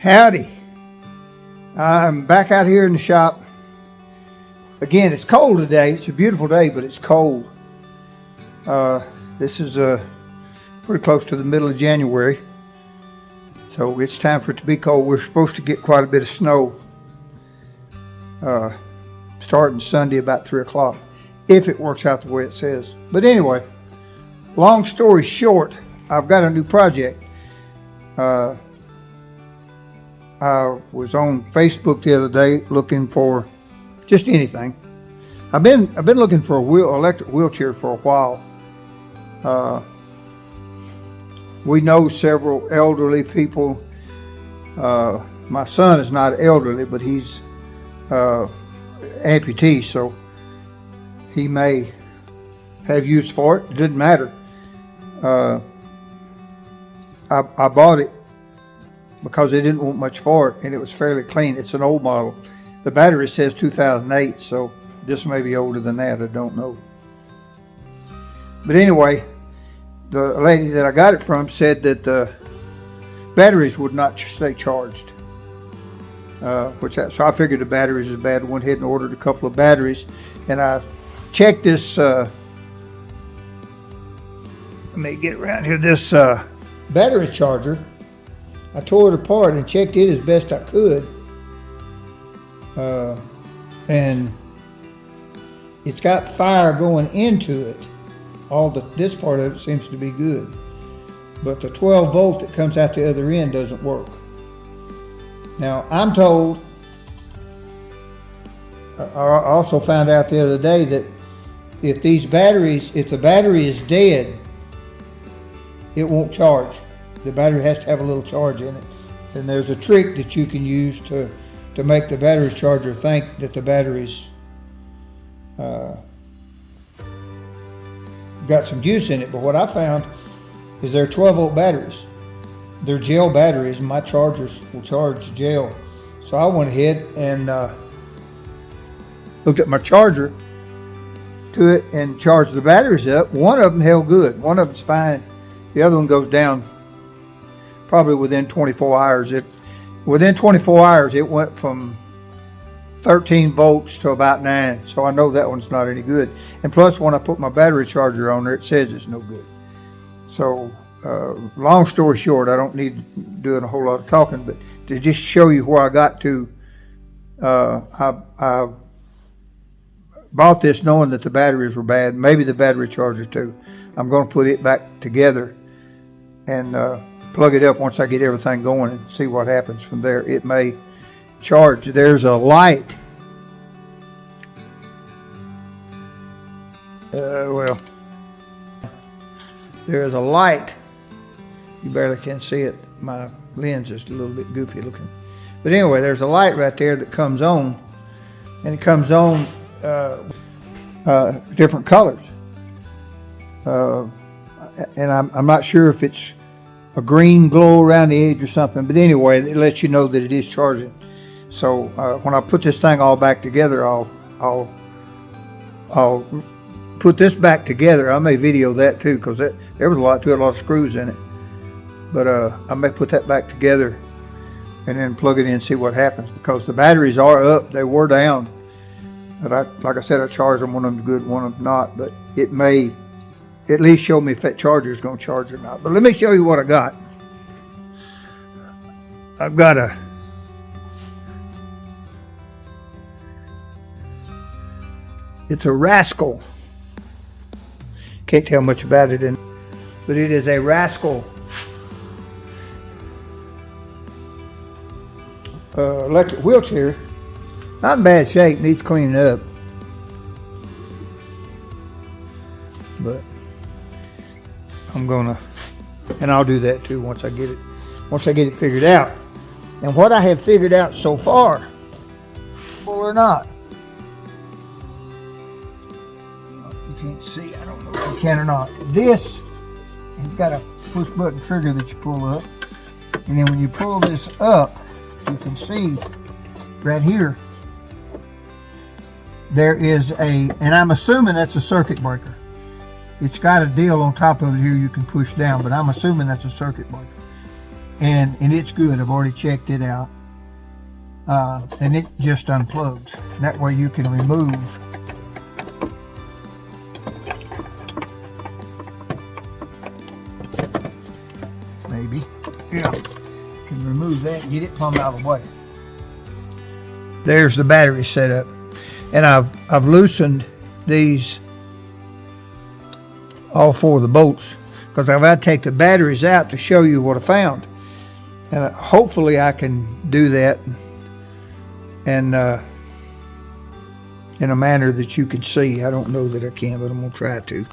Howdy. I'm back out here in the shop. Again, it's cold today. It's a beautiful day, but it's cold. This is pretty close to the middle of January. So it's time for it to be cold. We're supposed to get quite a bit of snow starting Sunday about 3 o'clock, if it works out the way it says. But anyway, long story short, I've got a new project. I was on Facebook the other day looking for just anything. I've been looking for a electric wheelchair for a while. We know several elderly people. My son is not elderly, but he's amputee, so he may have use for it. It didn't matter. I bought it because they didn't want much for it, and it was fairly clean. It's an old model. The battery says 2008, so this may be older than that. I don't know. But anyway, the lady that I got it from said that the batteries would not stay charged. So I figured the batteries is bad. Went ahead and ordered a couple of batteries, and I checked this. Let me get around here. This battery charger. I tore it apart and checked it as best I could, and it's got fire going into it. This part of it seems to be good, but the 12 volt that comes out the other end doesn't work. Now I'm told, I also found out the other day that if the battery is dead, it won't charge. The battery has to have a little charge in it. And there's a trick that you can use to make the battery charger think that the battery's got some juice in it. But what I found is they're 12 volt batteries. They're gel batteries, and my chargers will charge gel. So I went ahead and looked at my charger to it and charged the batteries up. One of them held good. One of them's fine. The other one goes down probably within 24 hours. Within 24 hours, it went from 13 volts to about 9. So I know that one's not any good. And plus, when I put my battery charger on there, it says it's no good. So, long story short, I don't need doing a whole lot of talking, but to just show you where I got to, I bought this knowing that the batteries were bad, maybe the battery charger too. I'm going to put it back together and plug it up once I get everything going and see what happens from there. It may charge. There's a light. There's a light. You barely can see it. My lens is a little bit goofy looking. But anyway, there's a light right there that comes on, and it comes on different colors. And I'm not sure if it's a green glow around the edge or something, but anyway, it lets you know that it is charging. So when I put this thing all back together, I'll put this back together. I may video that too, because there was a lot of screws in it. But I may put that back together and then plug it in and see what happens, because the batteries are up. They were down, but like I said, I charged them. One of them's good, one of them not. But it may at least show me if that charger is going to charge or not. But let me show you what I got. I've got it's a Rascal. Can't tell much about it, but it is a Rascal electric wheelchair. Not in bad shape, needs cleaning up. But I'll do that too once I get it figured out. And what I have figured out so far, or not, you can't see. I don't know if you can or not. This has got a push button trigger that you pull up, and then when you pull this up, you can see right here there is and I'm assuming that's a circuit breaker. It's got a deal on top of it here you can push down, but I'm assuming that's a circuit breaker. and it's good. I've already checked it out, and it just unplugs. That way you can remove maybe, yeah, can remove that and get it plumb out of the way. There's the battery setup, and I've loosened these, all four of the bolts, because I've got to take the batteries out to show you what I found, and hopefully I can do that and in a manner that you can see. I don't know that I can, but I'm gonna try to.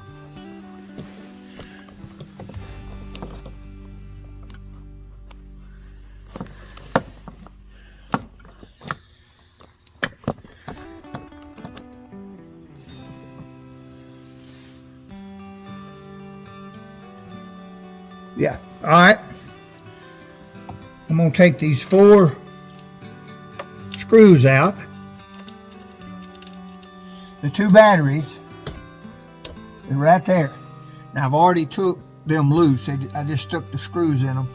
Yeah, all right. I'm gonna take these four screws out. The two batteries are right there. Now I've already took them loose. I just stuck the screws in them.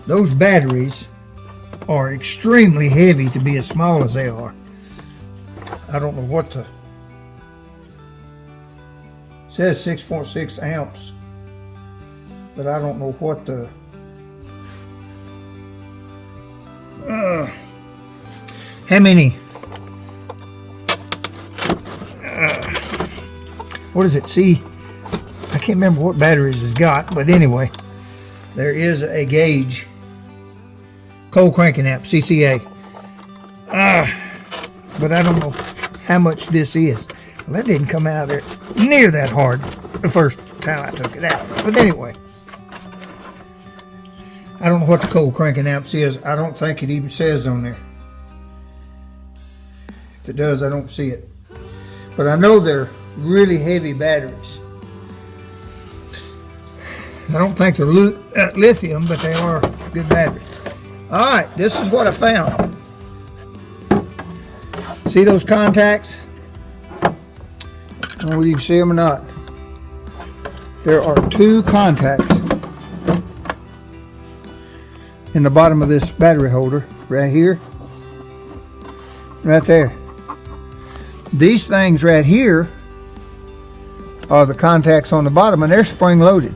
Those batteries are extremely heavy to be as small as they are. I don't know what the, it says 6.6 amps. But I don't know what the how many what is it? See, I can't remember what batteries it's got, but anyway, there is a gauge, cold cranking amp, CCA, but I don't know how much this is. Well, that didn't come out of there near that hard the first time I took it out, but anyway, I don't know what the cold cranking amps is. I don't think it even says on there. If it does, I don't see it. But I know they're really heavy batteries. I don't think they're lithium, but they are good batteries. All right, this is what I found. See those contacts? I don't know whether you can see them or not. There are two contacts in the bottom of this battery holder, right here, right there. These things right here are the contacts on the bottom, and they're spring loaded.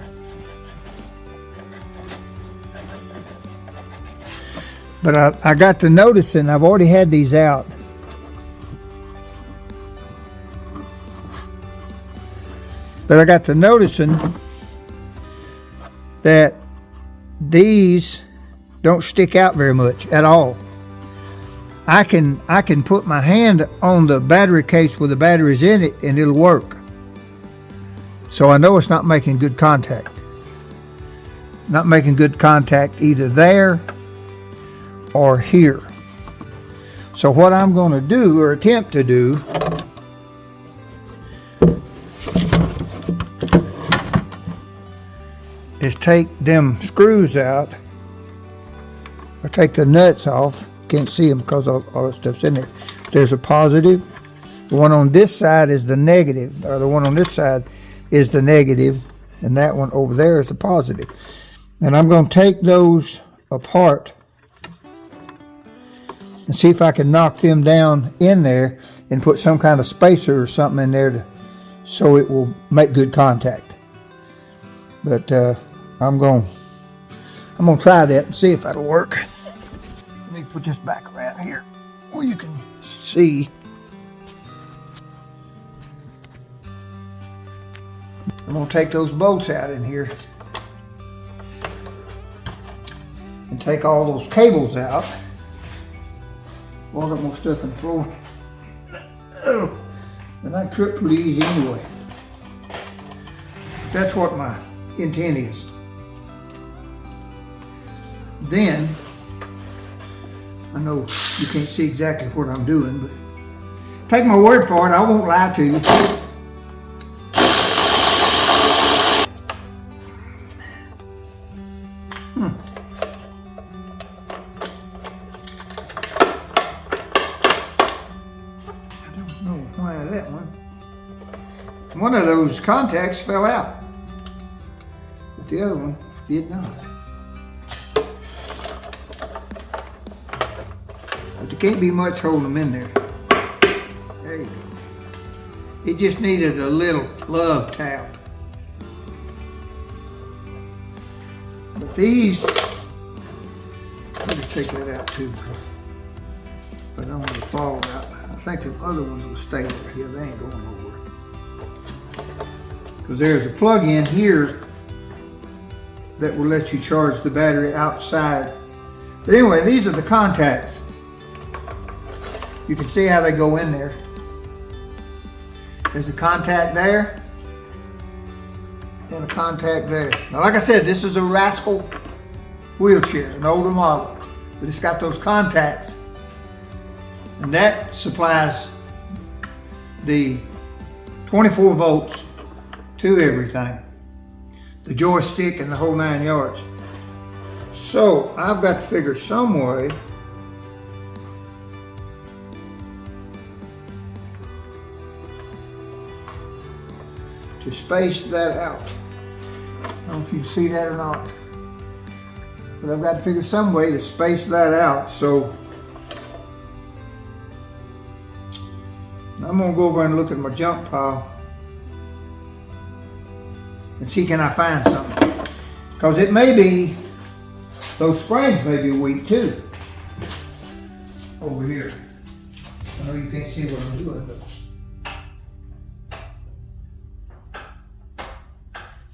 But I got to noticing, I've already had these out, but I got to noticing that these don't stick out very much at all. I can put my hand on the battery case with the batteries in it and it'll work. So I know it's not making good contact. Not making good contact either there or here. So what I'm going to do, or attempt to do, is take them screws out, or take the nuts off. Can't see them because all the stuff's in there. There's a positive. The one on this side is the negative, or the one on this side is the negative, and that one over there is the positive. And I'm going to take those apart and see if I can knock them down in there and put some kind of spacer or something in there so it will make good contact. But I'm going to try that and see if that'll work. Let me put this back around here where you can see. I'm going to take those bolts out in here and take all those cables out. Well, I got more stuff in the floor. Oh, and I trip pretty easy anyway. That's what my intent is. Then, I know you can't see exactly what I'm doing, but take my word for it, I won't lie to you. One of those contacts fell out, but the other one did not. there can't be much holding them in there. There you go. It just needed a little love tap. But these, let me take that out too, but I don't want to fall out. I think the other ones will stay over here. They ain't going nowhere. Because there's a plug-in here that will let you charge the battery outside. But anyway, these are the contacts. You can see how they go in there. There's a contact there and a contact there. Now, like I said, this is a Rascal wheelchair, an older model, but it's got those contacts, and that supplies the 24 volts to everything, the joystick and the whole 9 yards. So I've got to figure some way to space that out. I don't know if you see that or not, but I've got to figure some way to space that out. So I'm gonna go over and look at my junk pile and see can I find something, because it may be, those springs may be weak too over here. I know you can't see what I'm doing, but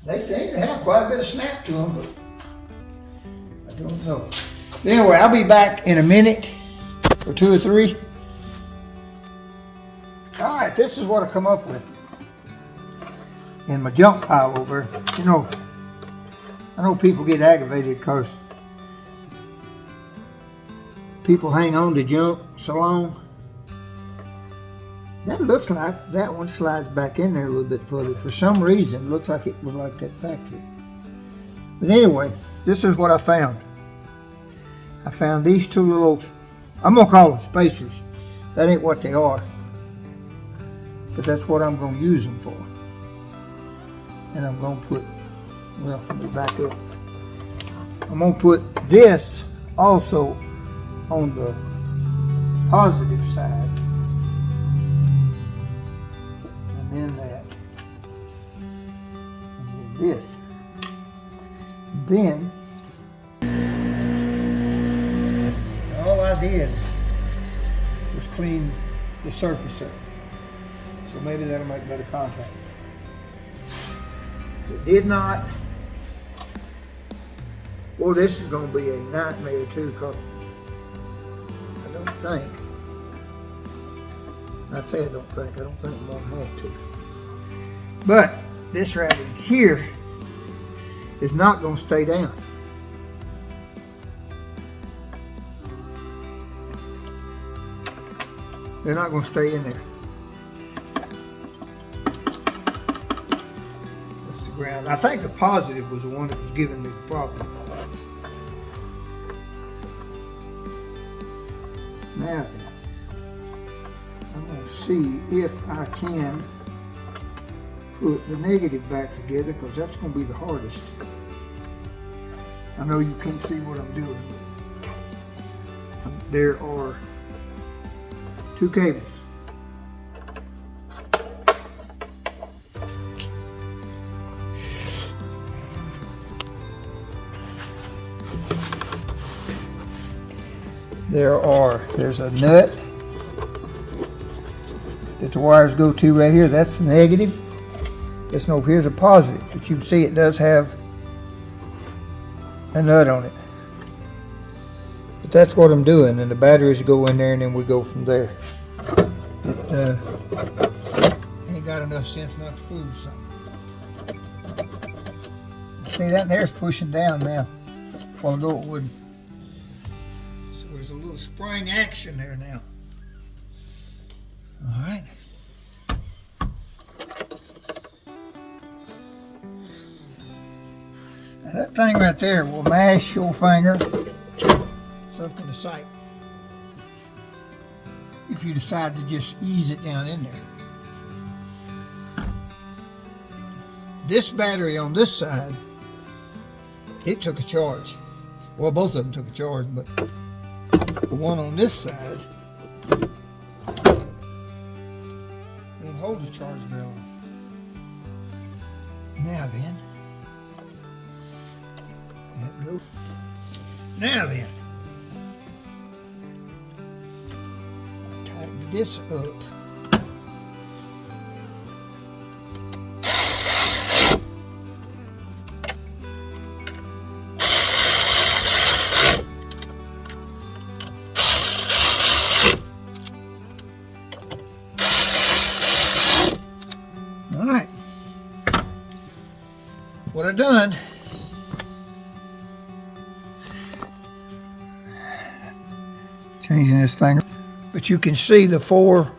they seem to have quite a bit of snap to them, but I don't know. Anyway, I'll be back in a minute or 2 or 3. All right, this is what I come up with in my junk pile over. You know, I know people get aggravated because people hang on to junk so long. That looks like that one slides back in there a little bit further. For some reason, it looks like it was like that factory. But anyway, this is what I found. I found these two little, I'm gonna call them spacers. That ain't what they are, but that's what I'm gonna use them for. And I'm gonna put, well, let me back up. I'm gonna put this also on the positive side. Then that, and then this. Then all I did was clean the surface up, so maybe that'll make better contact. It did not. Well, this is going to be a nightmare too, because I don't think. I say I don't think I'm going to have to. But this right in here is not going to stay down. They're not going to stay in there. That's the ground. I think the positive was the one that was giving me the problem. Now, I'm going to see if I can put the negative back together, because that's going to be the hardest. I know you can't see what I'm doing, but there are 2 cables. There's a nut that the wires go to right here. That's the negative. This one over here is a positive, but you can see it does have a nut on it. But that's what I'm doing, and the batteries go in there, and then we go from there. It ain't got enough sense not to fool something. See, that there's pushing down now. Well, no, it wouldn't. So there's a little spring action there now. All right. Now that thing right there will mash your finger something to sight if you decide to just ease it down in there. This battery on this side, it took a charge. Well, both of them took a charge, but the one on this side hold the charge very long. Now then, let go. Now then, tighten this up. All right. What I've done, changing this thing, but you can see the four.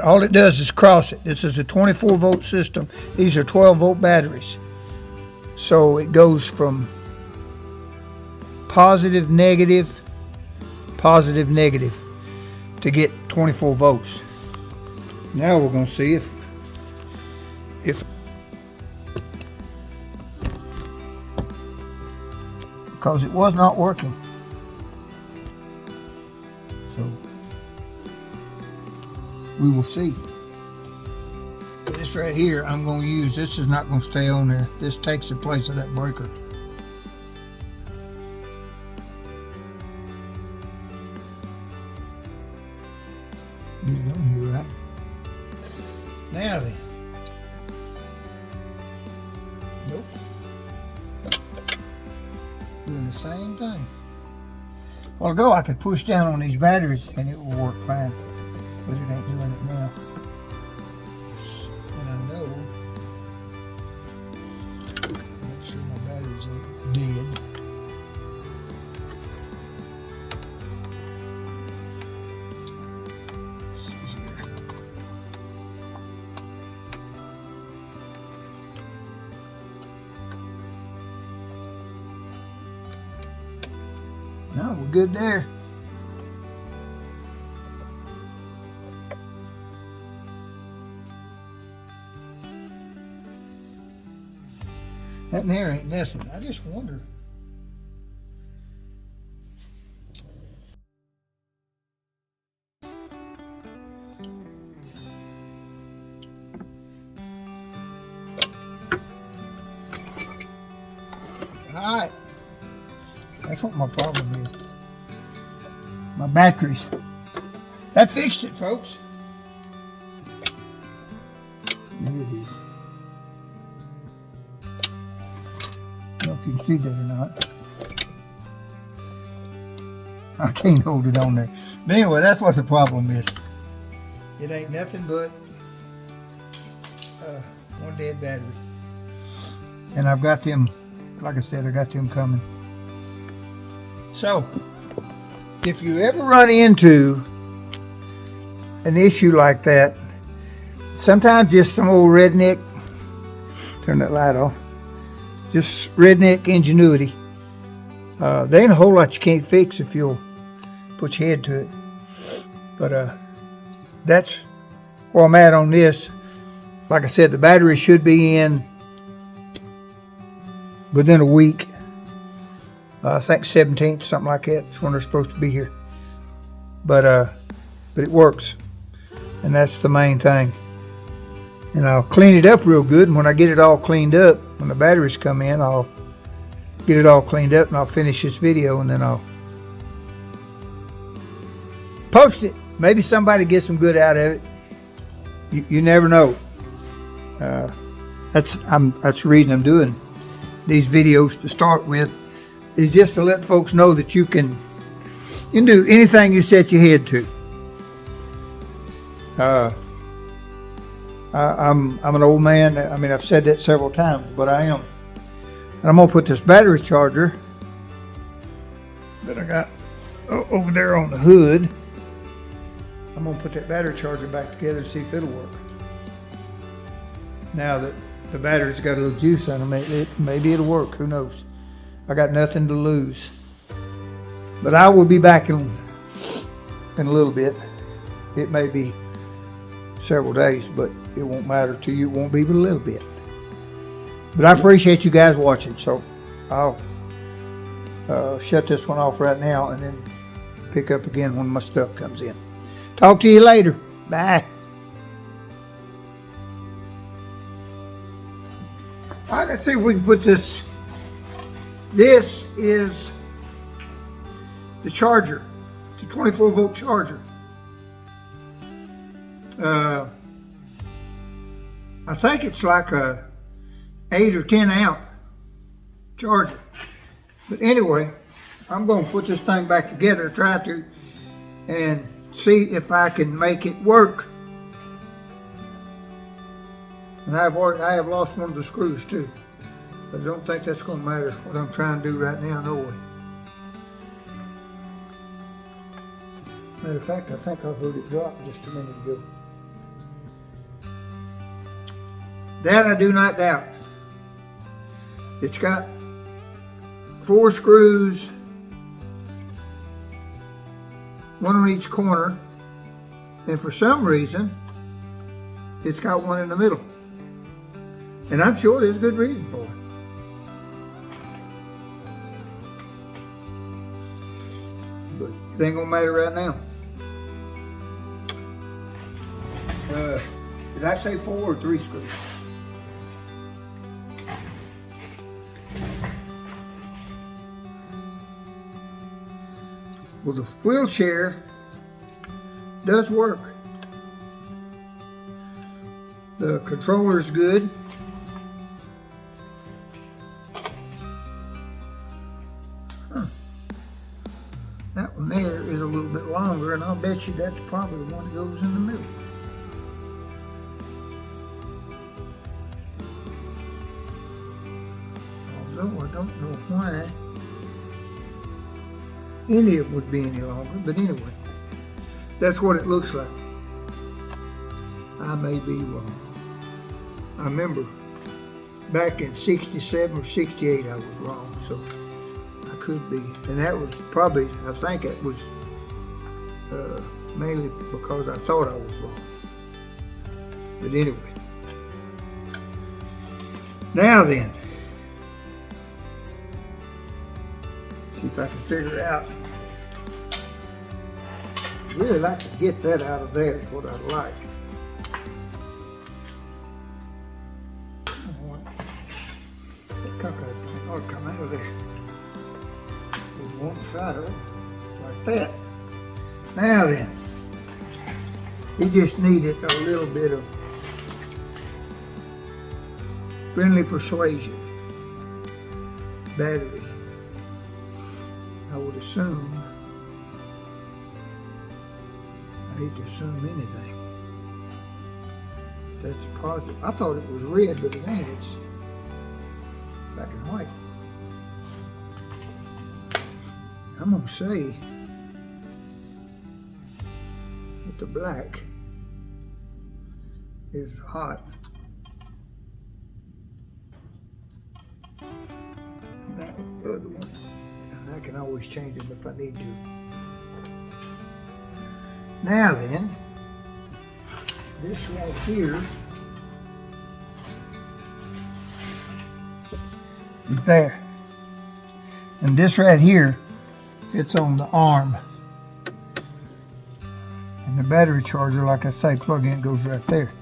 All it does is cross it. This is a 24 volt system. These are 12 volt batteries. So it goes from positive, negative to get 24 volts. Now we're going to see if because it was not working. So we will see. So this right here I'm going to use. This is not going to stay on there. This takes the place of that breaker. Get it on here, right? Now then. Nope. Doing the same thing. A while ago I could push down on these batteries and it will work fine, but it ain't doing it now. And I know, make sure my batteries ain't dead. Let's see here. No, we're good there. That in there ain't nothing. I just wonder. All right. That's what my problem is. My batteries. That fixed it, folks. There it is. I don't know if you can see that or not. I can't hold it on there. But anyway, that's what the problem is. It ain't nothing but one dead battery. And I've got them, like I said, I got them coming. So, if you ever run into an issue like that, sometimes just some old redneck, turn that light off, just redneck ingenuity. There ain't a whole lot you can't fix if you'll put your head to it. But that's where I'm at on this. Like I said, the battery should be in within a week. I think 17th, something like that. That's when they're supposed to be here. But it works, and that's the main thing. And I'll clean it up real good. And when I get it all cleaned up, when the batteries come in, I'll get it all cleaned up, and I'll finish this video, and then I'll post it. Maybe somebody gets some good out of it. You never know. That's the reason I'm doing these videos to start with. Is just to let folks know that you can do anything you set your head to. I'm an old man. I mean, I've said that several times, but I am. And I'm gonna put this battery charger that I got over there on the hood. I'm gonna put that battery charger back together and see if it'll work. Now that the battery's got a little juice on them, maybe it'll work. Who knows? I got nothing to lose. But I will be back in a little bit. It may be several days, but it won't matter to you. It won't be but a little bit. But I appreciate you guys watching, so I'll shut this one off right now and then pick up again when my stuff comes in. Talk to you later. Bye. All right, let's see if we can put this. This is the charger. It's a 24-volt charger. I think it's like a 8 or 10 amp charger. But anyway, I'm going to put this thing back together, try to, and see if I can make it work. And I have lost one of the screws too. But I don't think that's going to matter what I'm trying to do right now, no way. Matter of fact, I think I heard it drop just a minute ago. That I do not doubt. It's got 4 screws, one on each corner, and for some reason, it's got one in the middle. And I'm sure there's a good reason for it. But it ain't gonna matter right now. Did I say 4 or 3 screws? Well, the wheelchair does work. The controller's good. That one there is a little bit longer, and I'll bet you that's probably the one that goes in the middle. Although I don't know why any of them would be any longer, but anyway, that's what it looks like. I may be wrong. I remember back in 67 or 68 I was wrong, so I could be. And that was probably, I think it was mainly because I thought I was wrong. But anyway. Now then, see if I can figure it out. I'd really like to get that out of there is what I'd like. That cockroach ought to come out of there. With one side of it, like that. Now then, you just needed a little bit of friendly persuasion. Battery. I would assume, I hate to assume anything. That's a positive. I thought it was red, but it ain't. It's black and white. I'm gonna say that the black is hot. And that other one, I can always change them if I need to. Now then, this right here is there. And this right here fits on the arm. And the battery charger, like I say, plug in goes right there.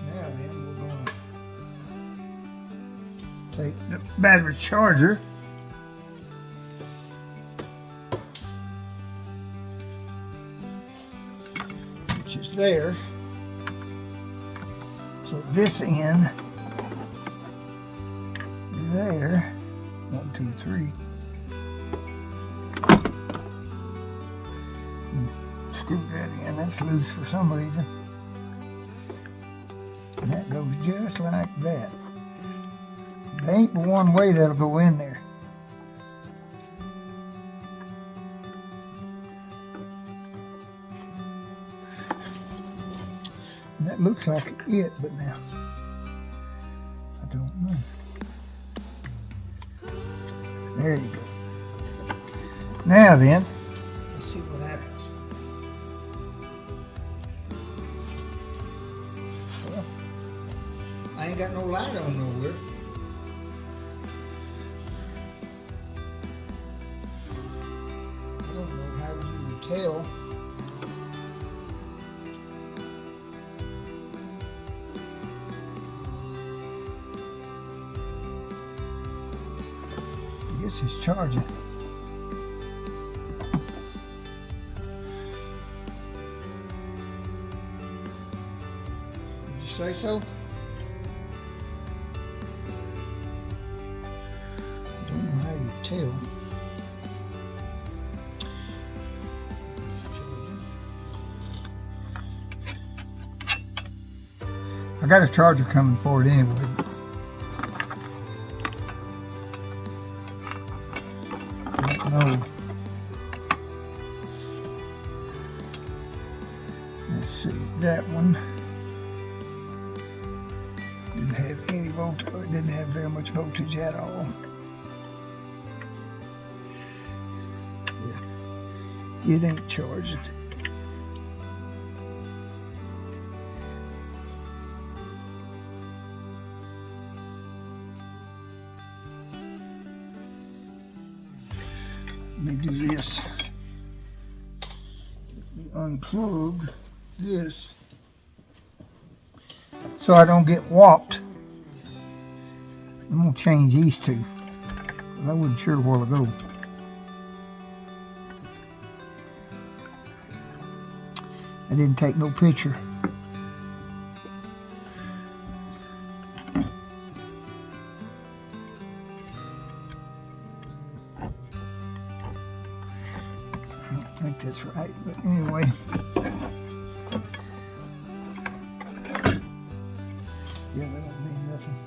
Now then, we're going to take the battery charger, which is there. So this end, there, 1, 2, 3. Screw that in, that's loose for some reason. And that goes just like that. There ain't but one way that'll go in there. And that looks like it, but now, I don't know. There you go. Now then, let's see what happens. Well, I ain't got no light on nowhere. I don't know how you would tell guess it's charging. Did you say so? I don't know how you tell. It's charging. I got a charger coming for it anyway. Oh, let's see, that one didn't have any voltage, it didn't have very much voltage at all. Yeah, it ain't charging. Let me do this. Let me unplug this so I don't get whopped. I'm gonna change these two. I wasn't sure a while ago. I didn't take no picture. I think that's right, but anyway. Yeah, that don't mean nothing.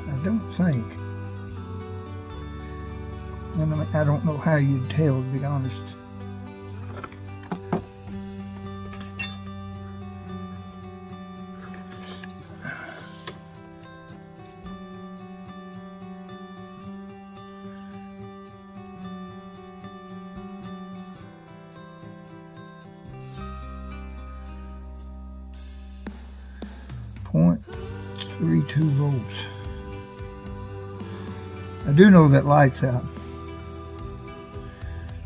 I don't think. I don't know how you'd tell, to be honest. .32 volts. I do know that light's out.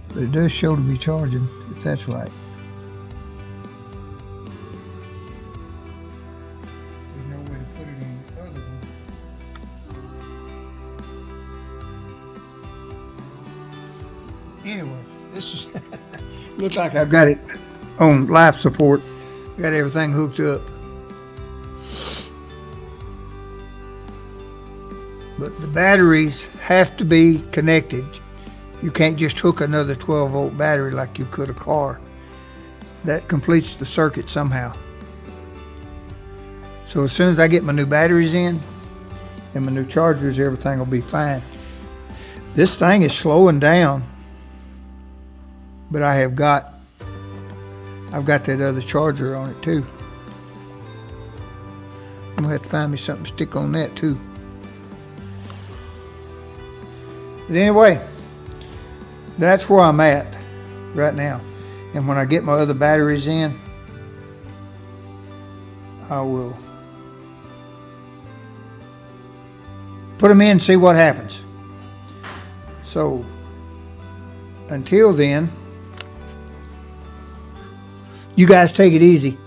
But it does show to be charging, if that's right. There's no way to put it on the other one. Anyway, this is looks like I've got it on life support. Got everything hooked up. But the batteries have to be connected. You can't just hook another 12 volt battery like you could a car. That completes the circuit somehow. So as soon as I get my new batteries in and my new chargers, everything will be fine. This thing is slowing down, but I've got that other charger on it too. I'm gonna have to find me something to stick on that too. But anyway, that's where I'm at right now. And when I get my other batteries in, I will put them in and see what happens. So until then, you guys take it easy.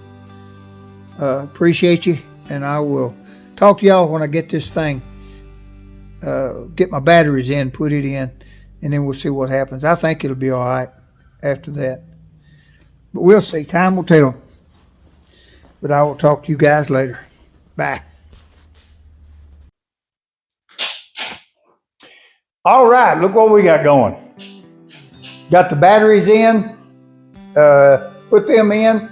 Appreciate you, and I will talk to y'all when I get this thing, get my batteries in, put it in, and then we'll see what happens. I think it'll be all right after that. But we'll see. Time will tell. But I will talk to you guys later. Bye. All right, look what we got going. Got the batteries in, put them in,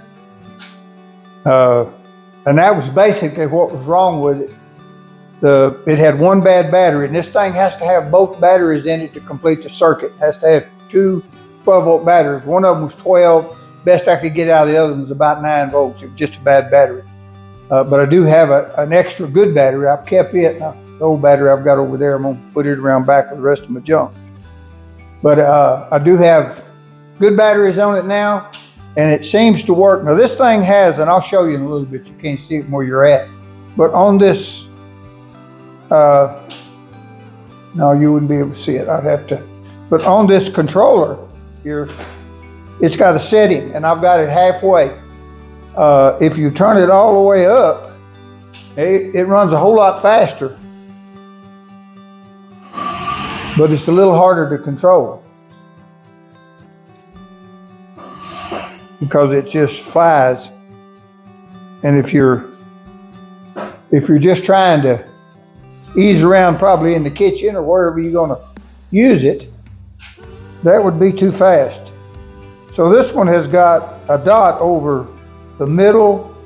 and that was basically what was wrong with it. It had one bad battery, and this thing has to have both batteries in it to complete the circuit. It has to have two 12 volt batteries. One of them was 12. Best I could get out of the other one was about 9 volts. It was just a bad battery. But I do have an extra good battery. I've kept it. The old battery I've got over there, I'm going to put it around back with the rest of my junk. But I do have good batteries on it now, and it seems to work. Now this thing has, and I'll show you in a little bit, you can't see it where you're at, but on this No, you wouldn't be able to see it. I'd have to. But on this controller here, it's got a setting, and I've got it halfway. If you turn it all the way up, it runs a whole lot faster, but it's a little harder to control because it just flies. And if you're just trying to ease around, probably in the kitchen or wherever you're going to use it, that would be too fast. So this one has got a dot over the middle.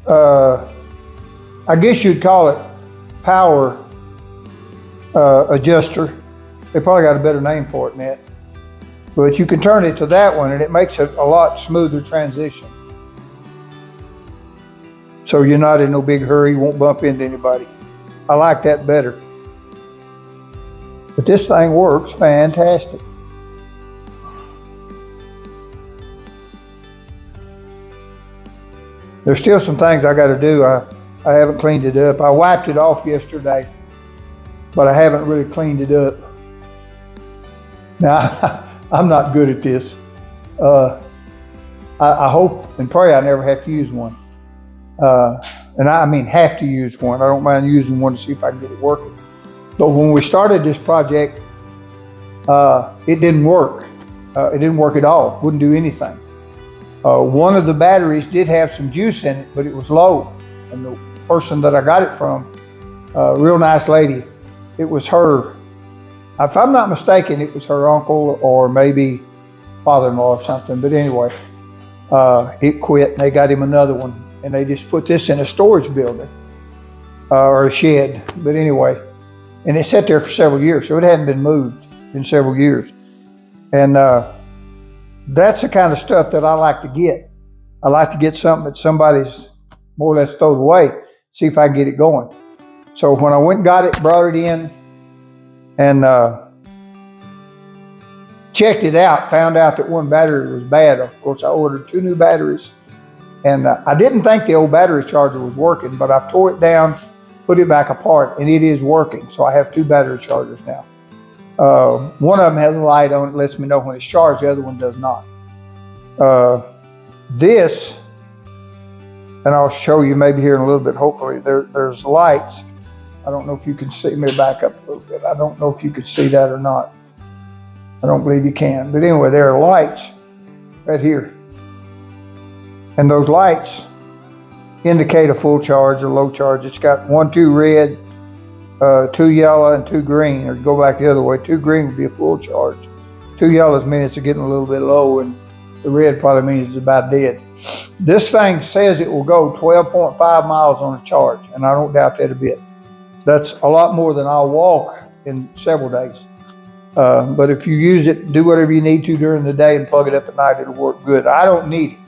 I guess you'd call it power adjuster. They probably got a better name for it than that. But you can turn it to that one, and it makes it a lot smoother transition. So you're not in no big hurry, you won't bump into anybody. I like that better. But this thing works fantastic. There's still some things I got to do. I haven't cleaned it up. I wiped it off yesterday, but I haven't really cleaned it up. Now, I'm not good at this. I hope and pray I never have to use one. And I mean have to use one. I don't mind using one to see if I can get it working. But when we started this project, it didn't work. It didn't work at all. Wouldn't do anything. One of the batteries did have some juice in it, but it was low. And the person that I got it from, a real nice lady, it was her, if I'm not mistaken, it was her uncle or maybe father-in-law or something. But anyway, it quit and they got him another one. And they just put this in a storage building or a shed. But anyway, and it sat there for several years. So it hadn't been moved in several years. And that's the kind of stuff that I like to get. I like to get something that somebody's more or less thrown away, see if I can get it going. So when I went and got it, brought it in, and checked it out, found out that one battery was bad. Of course, I ordered 2 new batteries. And I didn't think the old battery charger was working, but I've tore it down, put it back apart, and it is working. So I have 2 battery chargers now. One of them has a light on it, lets me know when it's charged. The other one does not. This, and I'll show you maybe here in a little bit, hopefully, there's lights. I don't know if you can see, me back up a little bit. I don't know if you could see that or not. I don't believe you can. But anyway, there are lights right here. And those lights indicate a full charge or low charge. It's got 1, 2 red, 2 yellow, and 2 green. Or go back the other way, 2 green would be a full charge. 2 yellows mean it's getting a little bit low, and the red probably means it's about dead. This thing says it will go 12.5 miles on a charge, and I don't doubt that a bit. That's a lot more than I'll walk in several days. But if you use it, do whatever you need to during the day and plug it up at night, it'll work good. I don't need it.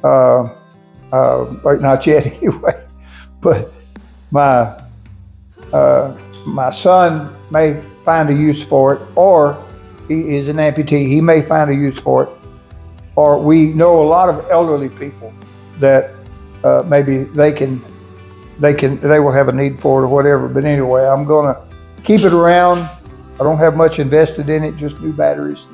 Not yet anyway, but my son may find a use for it, or he is an amputee. He may find a use for it, or we know a lot of elderly people that maybe they will have a need for it or whatever. But anyway, I'm gonna keep it around. I don't have much invested in it, just new batteries,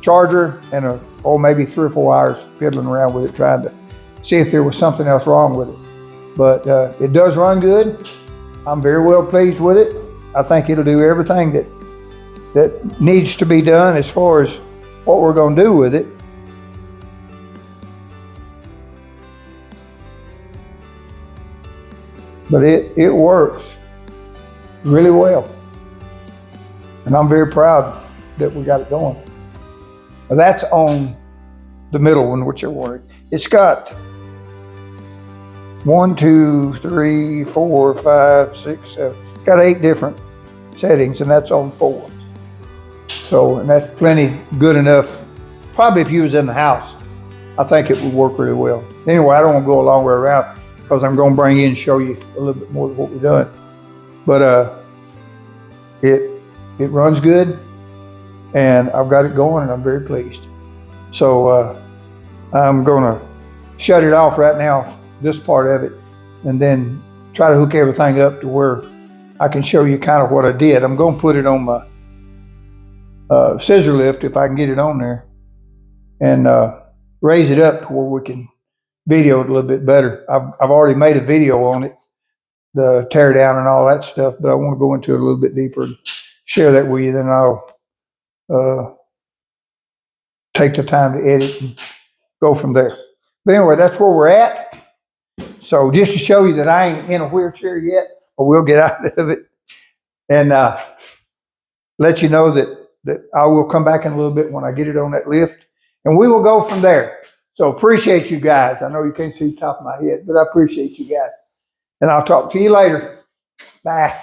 charger, and maybe 3 or 4 hours fiddling around with it, trying to see if there was something else wrong with it. But it does run good. I'm very well pleased with it. I think it'll do everything that needs to be done as far as what we're going to do with it. But it works really well. And I'm very proud that we got it going. Now that's on the middle one, which you're wondering. It's got 1, 2, 3, 4, 5, 6, 7. Got 8 different settings, and that's on 4. So, and that's plenty good enough. Probably if you was in the house, I think it would work really well. Anyway, I don't want to go a long way around because I'm going to bring you and show you a little bit more of what we're doing. But it runs good, and I've got it going, and I'm very pleased. So I'm going to shut it off right now, this part of it, and then try to hook everything up to where I can show you kind of what I did. I'm going to put it on my scissor lift if I can get it on there, and raise it up to where we can video it a little bit better. I've already made a video on it, the tear down and all that stuff, but I want to go into it a little bit deeper and share that with you. Then I'll take the time to edit and go from there. But anyway, that's where we're at. So just to show you that I ain't in a wheelchair yet, I will get out of it, and let you know that I will come back in a little bit when I get it on that lift, and we will go from there. So appreciate you guys. I know you can't see the top of my head, but I appreciate you guys. And I'll talk to you later. Bye.